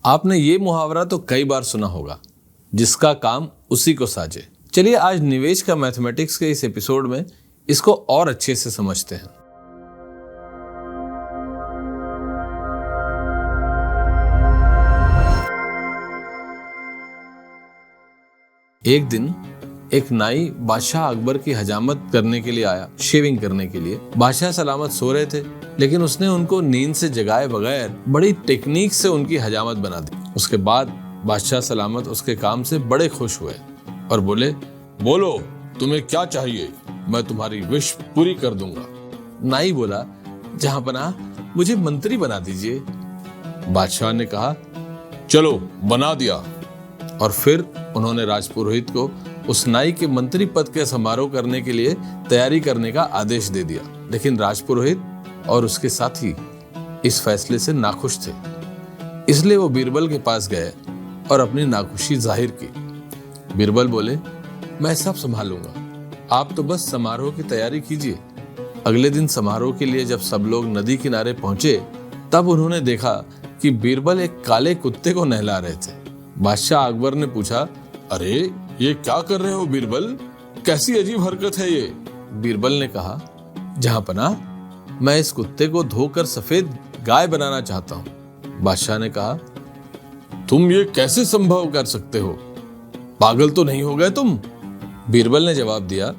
आपने ये मुहावरा तो कई बार सुना होगा, जिसका काम उसी को साजे। चलिए आज निवेश का मैथमेटिक्स के इस एपिसोड में इसको और अच्छे से समझते हैं। एक दिन एक नाई बादशाह अकबर की हजामत करने के लिए आया, शेविंग करने के लिए। बादशाह सलामत सो रहे थे, लेकिन उसने उनको नींद से जगाए बगैर बड़ी टेक्निक से उनकी हजामत बना दी। उसके बाद बादशाह सलामत उसके काम से बड़े खुश हुए और बोले, बोलो तुम्हें क्या चाहिए, मैं तुम्हारी विश पूरी कर दूंगा। नाई बोला, जहांपनाह मुझे मंत्री बना दीजिए। बादशाह ने कहा, चलो बना दिया। और फिर उन्होंने राजपुरोहित को उस नाई के मंत्री पद के समारोह करने के लिए तैयारी करने का आदेश दे दिया। लेकिन राजपुरोहित और उसके साथी इस फैसले से नाखुश थे, इसलिए वो बीरबल के पास गए और अपनी नाखुशी जाहिर की। बीरबल बोले, मैं सब संभालूंगा, आप तो बस समारोह की तैयारी कीजिए। अगले दिन समारोह के लिए जब सब लोग नदी किनारे पहुंचे, तब उन्होंने देखा कि बीरबल एक काले कुत्ते को नहला रहे थे। बादशाह अकबर ने पूछा, अरे ये क्या कर रहे हो बीरबल, कैसी अजीब हरकत है ये। बीरबल ने कहा, जहांपनाह मैं इस कुत्ते को धोकर सफेद गाय बनाना चाहता हूं। बादशाह ने कहा, तुम ये कैसे संभव कर सकते हो, पागल तो नहीं हो गए तुम। बीरबल ने जवाब दिया,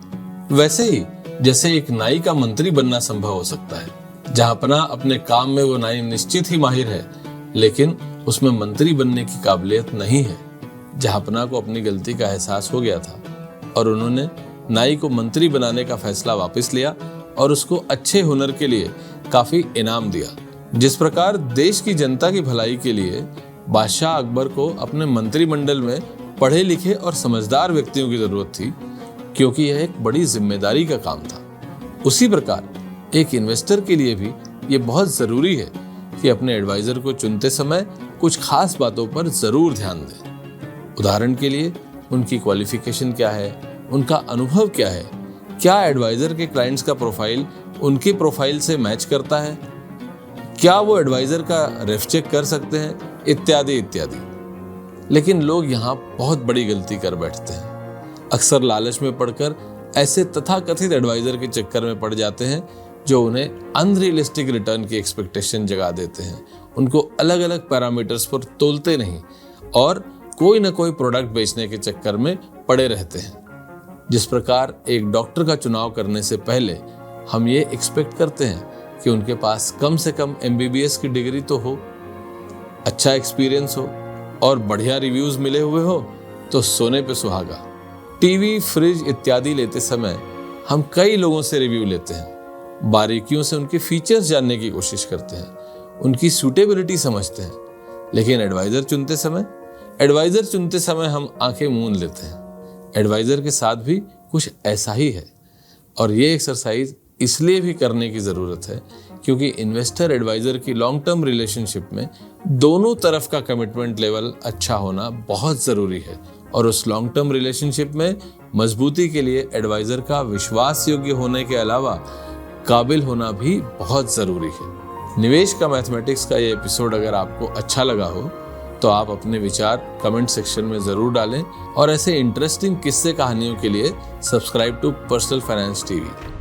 वैसे ही जैसे एक नाई का मंत्री बनना संभव हो सकता है। जहांपनाह अपने काम में वो नाई निश्चित ही माहिर है, लेकिन उसमें मंत्री बनने की काबिलियत नहीं है। जहांपनाह को अपनी गलती का एहसास हो गया था और उन्होंने नाई को मंत्री बनाने का फैसला वापस लिया और उसको अच्छे हुनर के लिए काफी इनाम दिया। जिस प्रकार देश की जनता की भलाई के लिए बादशाह अकबर को अपने मंत्रिमंडल में पढ़े लिखे और समझदार व्यक्तियों की जरूरत थी, क्योंकि यह एक बड़ी जिम्मेदारी का काम था, उसी प्रकार एक इन्वेस्टर के लिए भी ये बहुत जरूरी है कि अपने एडवाइजर को चुनते समय कुछ खास बातों पर जरूर ध्यान दें। उदाहरण के लिए उनकी क्वालिफिकेशन क्या है, उनका अनुभव क्या है, क्या एडवाइजर के क्लाइंट्स का प्रोफाइल उनके प्रोफाइल से मैच करता है, क्या वो एडवाइजर का रेफ चेक कर सकते हैं, इत्यादि इत्यादि। लेकिन लोग यहाँ बहुत बड़ी गलती कर बैठते हैं। अक्सर लालच में पड़कर ऐसे तथाकथित एडवाइजर के चक्कर में पड़ जाते हैं जो उन्हें अनरियलिस्टिक रिटर्न की एक्सपेक्टेशन जगा देते हैं। उनको अलग अलग पैरामीटर्स पर तोलते नहीं और कोई ना कोई प्रोडक्ट बेचने के चक्कर में पड़े रहते हैं। जिस प्रकार एक डॉक्टर का चुनाव करने से पहले हम ये एक्सपेक्ट करते हैं कि उनके पास कम से कम MBBS की डिग्री तो हो, अच्छा एक्सपीरियंस हो और बढ़िया रिव्यूज मिले हुए हो, तो सोने पे सुहागा। टीवी, फ्रिज इत्यादि लेते समय हम कई लोगों से रिव्यू लेते हैं, बारीकियों से उनके फीचर्स जानने की कोशिश करते हैं, उनकी सूटेबिलिटी समझते हैं। लेकिन एडवाइजर चुनते समय हम आंखें मूंद लेते हैं। एडवाइजर के साथ भी कुछ ऐसा ही है, और ये एक्सरसाइज इसलिए भी करने की ज़रूरत है क्योंकि इन्वेस्टर एडवाइजर की लॉन्ग टर्म रिलेशनशिप में दोनों तरफ का कमिटमेंट लेवल अच्छा होना बहुत ज़रूरी है। और उस लॉन्ग टर्म रिलेशनशिप में मजबूती के लिए एडवाइजर का विश्वास योग्य होने के अलावा काबिल होना भी बहुत ज़रूरी है। निवेश का मैथमेटिक्स का ये एपिसोड अगर आपको अच्छा लगा हो तो आप अपने विचार कमेंट सेक्शन में ज़रूर डालें और ऐसे इंटरेस्टिंग किस्से कहानियों के लिए subscribe to personal finance TV.